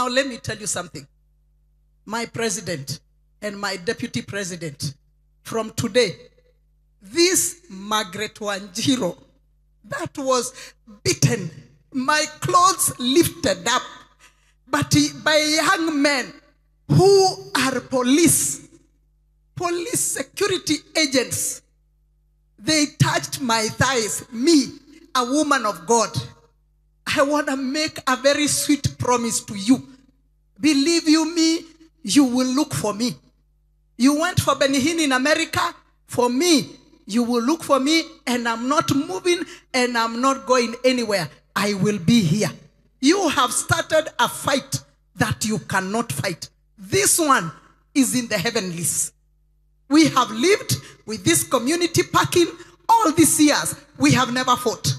Now let me tell you something. My president and my deputy president, from today, this Margaret Wanjiru that was beaten, my clothes lifted up, but by young men who are police security agents, they touched my thighs, me, a woman of God. I want to make a very sweet promise to you. Believe you me, you will look for me. You went for Benihin in America, for me, you will look for me, and I'm not moving and I'm not going anywhere. I will be here. You have started a fight that you cannot fight. This one is in the heavenlies. We have lived with this community parking all these years. We have never fought.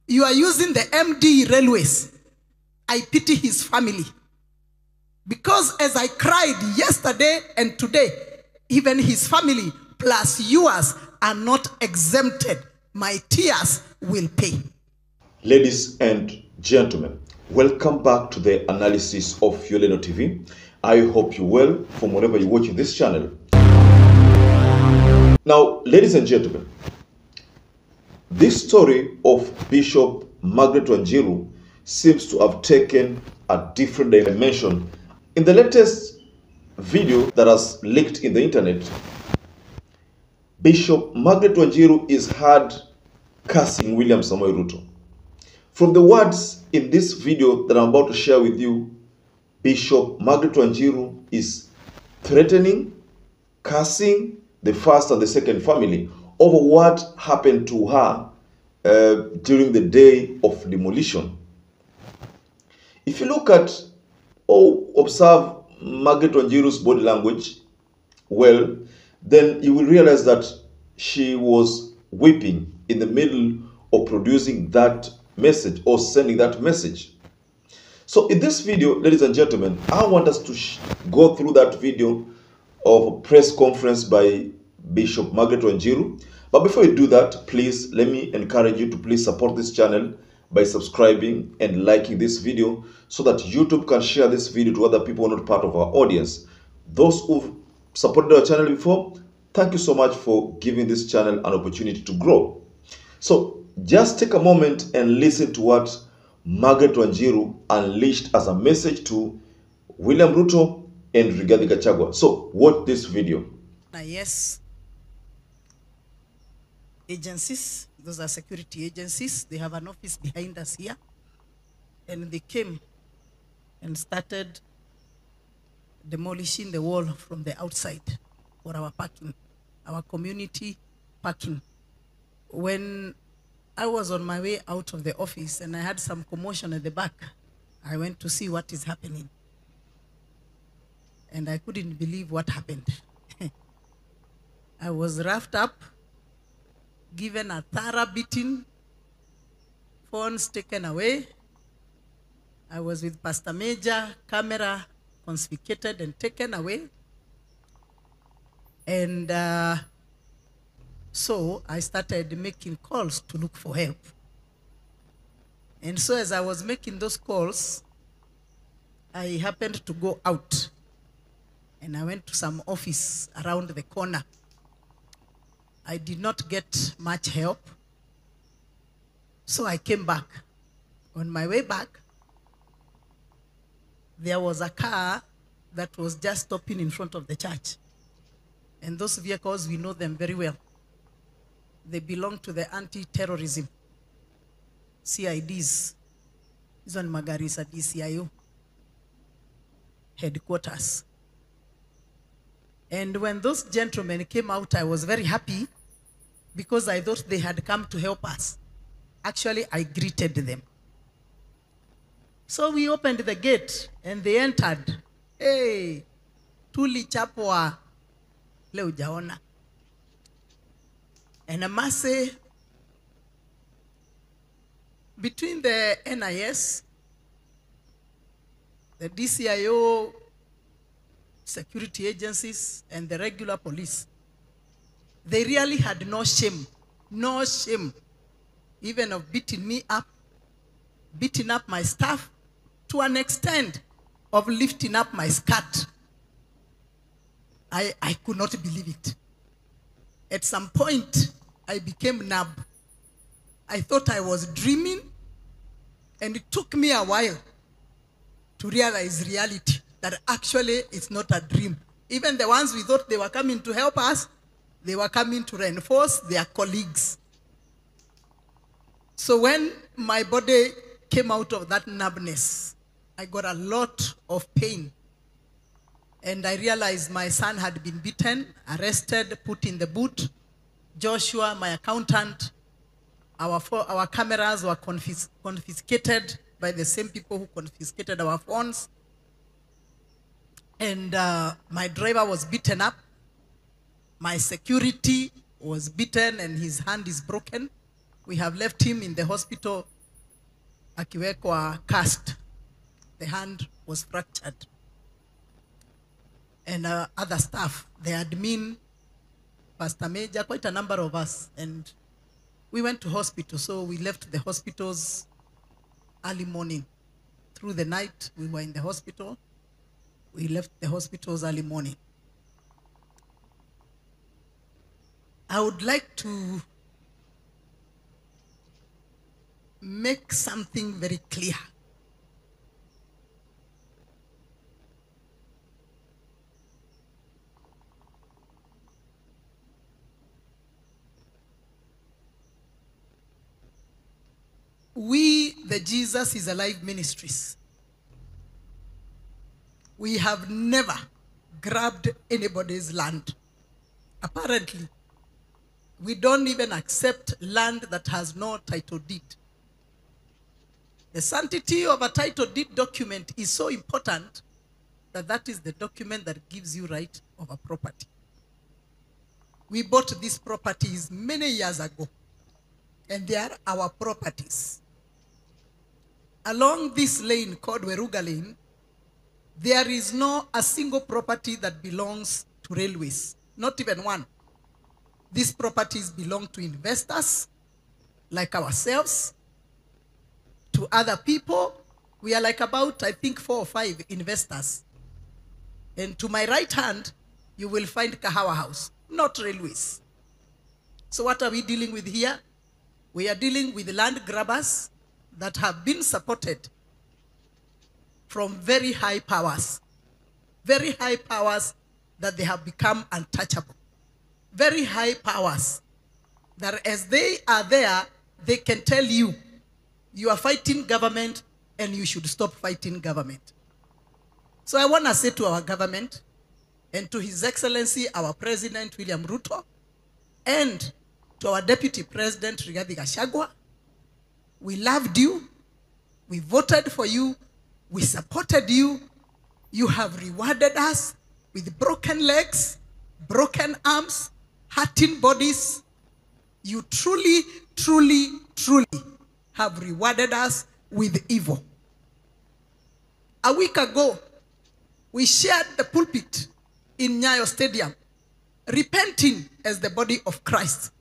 You are using the MD railways. I pity his family. Because as I cried yesterday and today, even his family plus yours are not exempted. My tears will pay. Ladies and gentlemen, welcome back to the analysis of YOLENO TV. I hope you're well from wherever you're watching this channel. Now, ladies and gentlemen, this story of Bishop Margaret Wanjiru seems to have taken a different dimension. In the latest video that has leaked in the internet, Bishop Margaret Wanjiru is heard cursing William Samoei Ruto. From the words in this video that I'm about to share with you, Bishop Margaret Wanjiru is threatening, cursing the first and the second family over what happened to her during the day of demolition. If you look at or observe Margaret Wanjiru's body language well, then you will realize that she was weeping in the middle of producing that message or sending that message. So in this video, ladies and gentlemen, I want us to go through that video of a press conference by Bishop Margaret Wanjiru. But before you do that, please let me encourage you to please support this channel by subscribing and liking this video so that YouTube can share this video to other people who are not part of our audience. Those who've supported our channel before, thank you so much for giving this channel an opportunity to grow. So just take a moment and listen to what Margaret Wanjiru unleashed as a message to William Ruto and Rigathi Gachagua. So watch this video. Yes, agencies, those are security agencies. They have an office behind us here. And they came and started demolishing the wall from the outside for our parking, our community parking. When I was on my way out of the office and I had some commotion at the back, I went to see what is happening. And I couldn't believe what happened. I was roughed up, given a thorough beating, phones taken away. I was with Pastor Major, camera confiscated and taken away. And so I started making calls to look for help. And so as I was making those calls, I happened to go out. And I went to some office around the corner. I did not get much help. So I came back. On my way back, there was a car that was just stopping in front of the church. And those vehicles, we know them very well. They belong to the anti-terrorism, CIDs. This one Margaret is at DCIO headquarters. And when those gentlemen came out, I was very happy because I thought they had come to help us. Actually, I greeted them. So we opened the gate and they entered. Hey, tuli chapwa leo jaona. And I must say, between the NIS, the DCIO, security agencies, and the regular police, they really had no shame, even of beating me up, beating up my staff to an extent of lifting up my skirt. I could not believe it. At some point, I became numb. I thought I was dreaming, and it took me a while to realize reality, that actually it's not a dream. Even the ones we thought they were coming to help us, they were coming to reinforce their colleagues. So when my body came out of that numbness, I got a lot of pain. And I realized my son had been beaten, arrested, put in the boot. Joshua, my accountant, our cameras were confiscated by the same people who confiscated our phones. And my driver was beaten up. My security was beaten and his hand is broken. We have left him in the hospital, akiwekwa cast. The hand was fractured. And other staff, the admin, Pastor Major, quite a number of us. And we went to hospital, so we left the hospitals early morning. Through the night, we were in the hospital. We left the hospitals early morning. I would like to make something very clear. We, the Jesus is Alive Ministries, we have never grabbed anybody's land. Apparently, we don't even accept land that has no title deed. The sanctity of a title deed document is so important that that is the document that gives you right of a property. We bought these properties many years ago, and they are our properties. Along this lane called Weruga Lane, there is no a single property that belongs to railways, not even one. These properties belong to investors like ourselves, to other people. We are like about, I think, 4 or 5 investors. And to my right hand, you will find Kahawa House, not railways. So what are we dealing with here? We are dealing with land grabbers that have been supported from very high powers that they have become untouchable. Very high powers that as they are there, they can tell you, you are fighting government and you should stop fighting government. So I want to say to our government and to His Excellency, our President, William Ruto, and to our Deputy President, Rigathi Gachagua, we loved you, we voted for you, we supported you, you have rewarded us with broken legs, broken arms, hurting bodies. You truly, truly, truly have rewarded us with evil. A week ago, we shared the pulpit in Nyayo Stadium, repenting as the body of Christ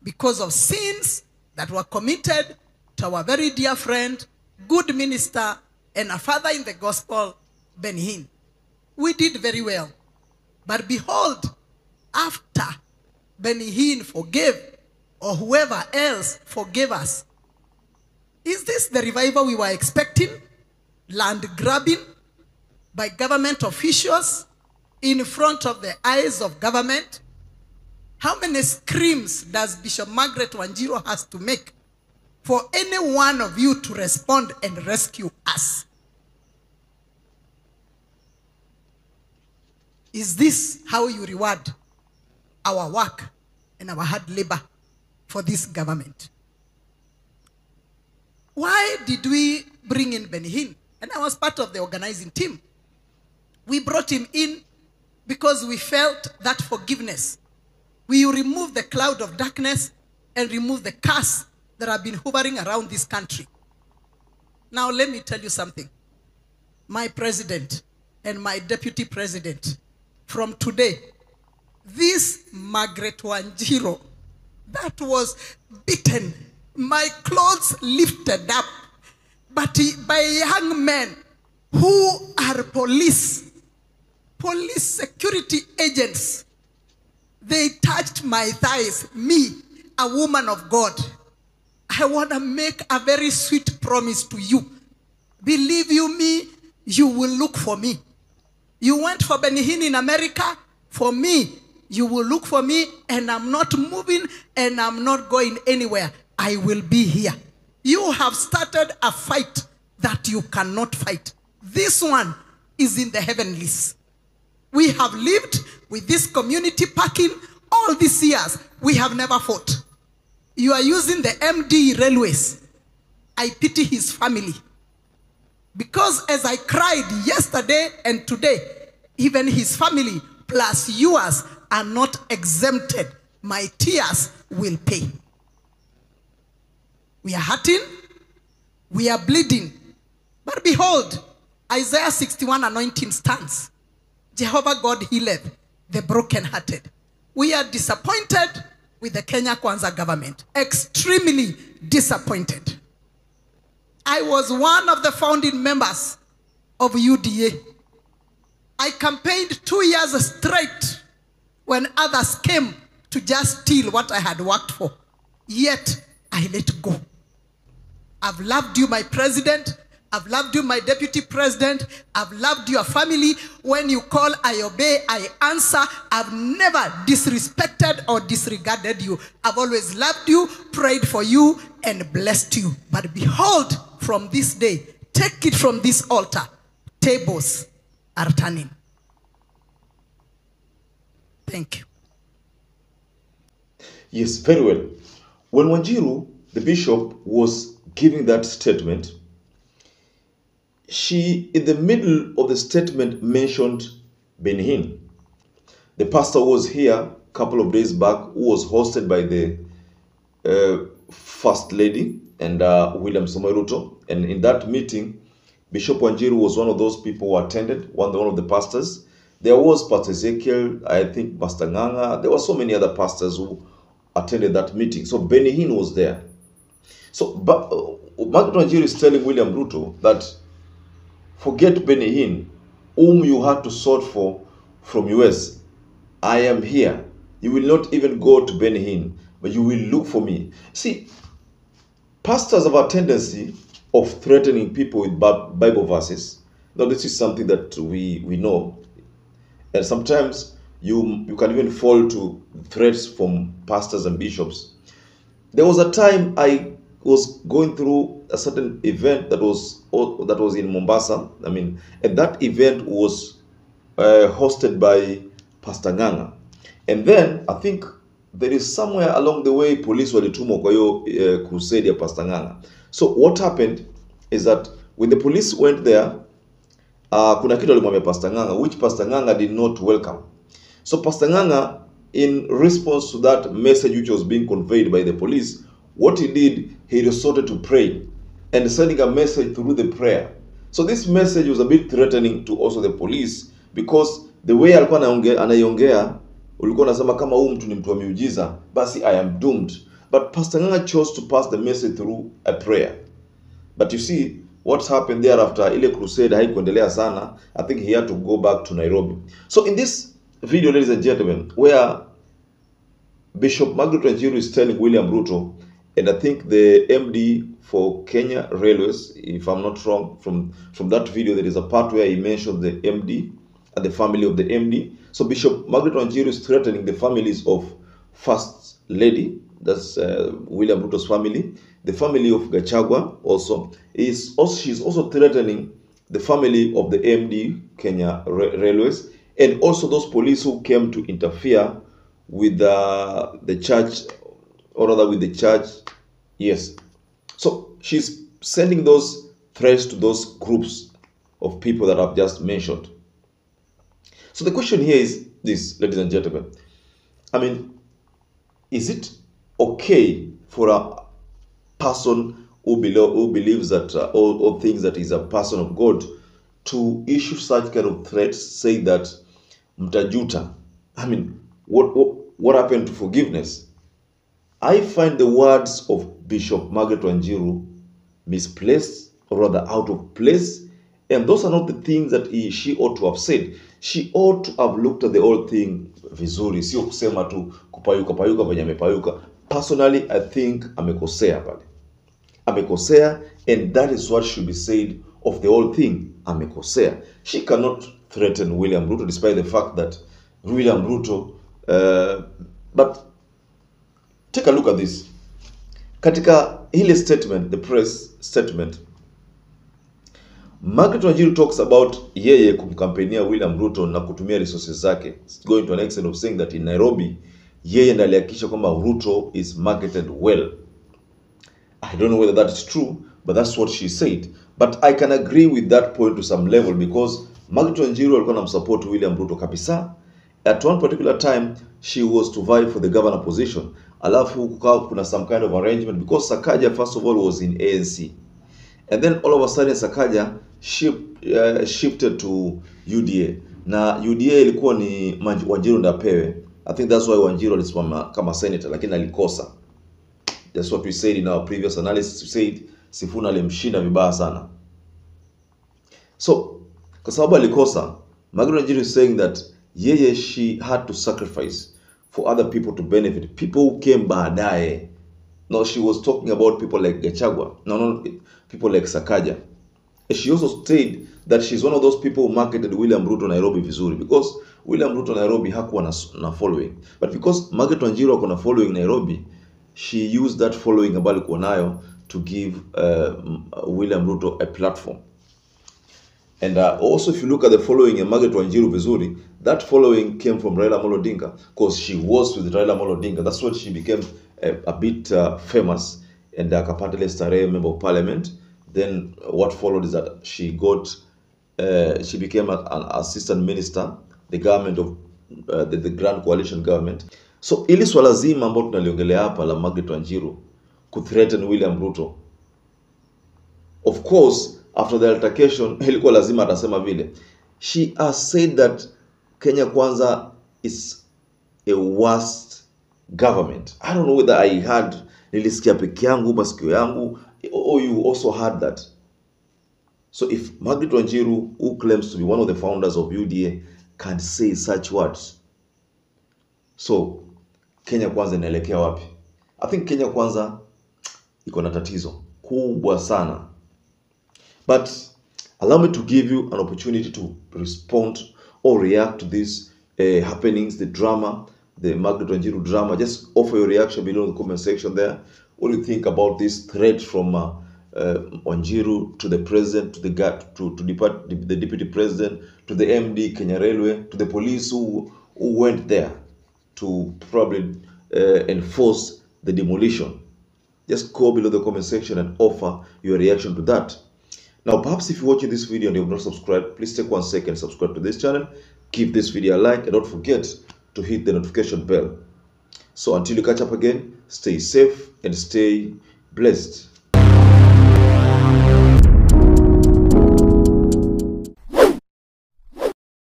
because of sins that were committed to our very dear friend, good minister, and a father in the gospel, Benny Hinn. We did very well. But behold, after Benny Hinn forgave, or whoever else forgave us, is this the revival we were expecting? Land grabbing by government officials in front of the eyes of government? How many screams does Bishop Margaret Wanjiru has to make for any one of you to respond and rescue us? Is this how you reward our work and our hard labor for this government? Why did we bring in Benny Hinn? And I was part of the organizing team. We brought him in because we felt that forgiveness. We remove the cloud of darkness and remove the curse that have been hovering around this country. Now let me tell you something. My president and my deputy president, from today, this Margaret Wanjiru that was beaten, my clothes lifted up, but by young men who are police security agents. They touched my thighs, me, a woman of God. I want to make a very sweet promise to you. Believe you me, you will look for me. You went for Benny Hinn in America. For me, you will look for me, and I'm not moving, and I'm not going anywhere. I will be here. You have started a fight that you cannot fight. This one is in the heavenlies. We have lived with this community parking all these years. We have never fought. You are using the MD railways. I pity his family. Because as I cried yesterday and today, even his family plus yours are not exempted. My tears will pay. We are hurting. We are bleeding. But behold, Isaiah 61 anointing stands. Jehovah God healeth the brokenhearted. We are disappointed with the Kenya Kwanza government. Extremely disappointed. I was one of the founding members of UDA. I campaigned 2 years straight when others came to just steal what I had worked for. Yet, I let go. I've loved you, my president. I've loved you, my deputy president. I've loved your family. When you call, I obey, I answer. I've never disrespected or disregarded you. I've always loved you, prayed for you, and blessed you. But behold, from this day, take it from this altar, tables are turning. Thank you. Yes, very well. When Wanjiru, the bishop, was giving that statement, she, in the middle of the statement, mentioned Benny Hinn. The pastor was here a couple of days back, who was hosted by the First Lady and William Samoei Ruto. And in that meeting, Bishop Wanjiru was one of those people who attended, one of the pastors. There was Pastor Ezekiel, I think Pastor Nganga. There were so many other pastors who attended that meeting. So Benny Hinn was there. So Margaret Wanjiru is telling William Ruto that forget Benny Hinn, whom you had to sort for from US. I am here. You will not even go to Benny Hinn, but you will look for me. See, pastors have a tendency of threatening people with Bible verses. Now, this is something that we know. And sometimes you can even fall to threats from pastors and bishops. There was a time I was going through a certain event that was in Mombasa. I mean, and that event was hosted by Pastor Nganga. And then I think there is somewhere along the way police walitumwa kwa hiyo crusade ya Pastor Nganga. So what happened is that when the police went there, kuna kitu alimwambia Pastor Nganga, which Pastor Nganga did not welcome. So Pastor Nganga, in response to that message which was being conveyed by the police, what he did, he resorted to pray and sending a message through the prayer. So this message was a bit threatening to also the police, because the way alikuwa anaiongea ulikuwa unasema kama huyu mtu ni mtu wa miujiza, basi I am doomed. But Pastor Nganga chose to pass the message through a prayer. But you see what happened thereafter, ile crusade haikuendelea sana. I think he had to go back to Nairobi. So in this video, ladies and gentlemen, where Bishop Margaret Wanjiru is telling William Ruto, and I think the MD for Kenya Railways, if I'm not wrong, from that video, there is a part where he mentioned the MD and the family of the MD. So Bishop Margaret Wanjiru is threatening the families of First Lady, that's William Ruto's family, the family of Gachagua also. She's also threatening the family of the MD, Kenya Railways, and also those police who came to interfere with the church, or rather with the church. Yes. So she's sending those threats to those groups of people that I've just mentioned. So the question here is this, ladies and gentlemen. I mean, is it okay for a person who believes that or thinks that is a person of God to issue such kind of threats, say that mtajuta? I mean, what happened to forgiveness? I find the words of Bishop Margaret Wanjiru misplaced, or rather out of place, And those are not the things that she ought to have said. She ought to have looked at the whole thing vizuri, sio kusema tu kupayuka payuka venye amepayuka. Personally, I think amekosea pale. Amekosea, and that is what should be said of the whole thing. Amekosea. She cannot threaten William Ruto despite the fact that William Ruto but take a look at this. Katika ile statement, the press statement, Margaret Wanjiru talks about yeye kumkampenia William Ruto na kutumia resources zake. It's going to an extent of saying that in Nairobi, yeye ndiye alihakikisha kwamba Ruto is marketed well. I don't know whether that is true, but that's what she said. But I can agree with that point to some level, because Margaret Wanjiru alikuwa anamsupport William Ruto kabisa. At one particular time, she was to vie for the governor position. Alafu kukawa kuna some kind of arrangement, because Sakaja first of all was in ANC. And then all of a sudden Sakaja shifted to UDA. Na UDA ilikuwa ni Wanjiru ndapewe. I think that's why Wanjiru alisimama kama senator, lakini alikosa. That's what we said in our previous analysis. We said Sifuna alimshinda vibaya sana. So, kwa sababu alikosa, Margaret Wanjiru is saying that yeye she had to sacrifice for other people to benefit. People who came baadaye. No, she was talking about people like Gachagua. No, people like Sakaja. And she also said that she's one of those people who marketed William Ruto Nairobi vizuri, because William Ruto Nairobi hakuwa na following. But because Margaret Wanjiru hakuwa na following Nairobi, she used that following ambayo alikuwa nayo to give William Ruto a platform. And also, if you look at the following in Margaret Wanjiru vizuri, that following came from Raila Amolo Odinga, because she was with Raila Amolo Odinga. That's when she became a bit famous, and akapata ile starehe member of parliament. Then what followed is that she became an assistant minister, the government of the Grand Coalition government. So ili swala zima ambalo tunaliongelea hapa la Margaret Wanjiru kuthreaten William Ruto, of course after the altercation ilikuwa lazima atasema vile. She has said that Kenya Kwanza is a worst government. I don't know whether I heard, nilisikia peke yangu masikio yangu, or you also heard that. So if Margaret Wanjiru, who claims to be one of the founders of UDA, can say such words, so Kenya Kwanza inaelekea wapi? I think Kenya Kwanza iko na tatizo kubwa sana. But allow me to give you an opportunity to respond or react to these happenings, the drama, the Margaret Wanjiru drama. Just offer your reaction below in the comment section there. What do you think about this threat from Wanjiru to the president, to the deputy president, to the MD Kenya Railway, to the police who went there to probably enforce the demolition? Just go below the comment section and offer your reaction to that. Now, perhaps if you're watching this video and you have not subscribed, please take 1 second, subscribe to this channel, give this video a like, and don't forget to hit the notification bell. So until you catch up again, stay safe and stay blessed.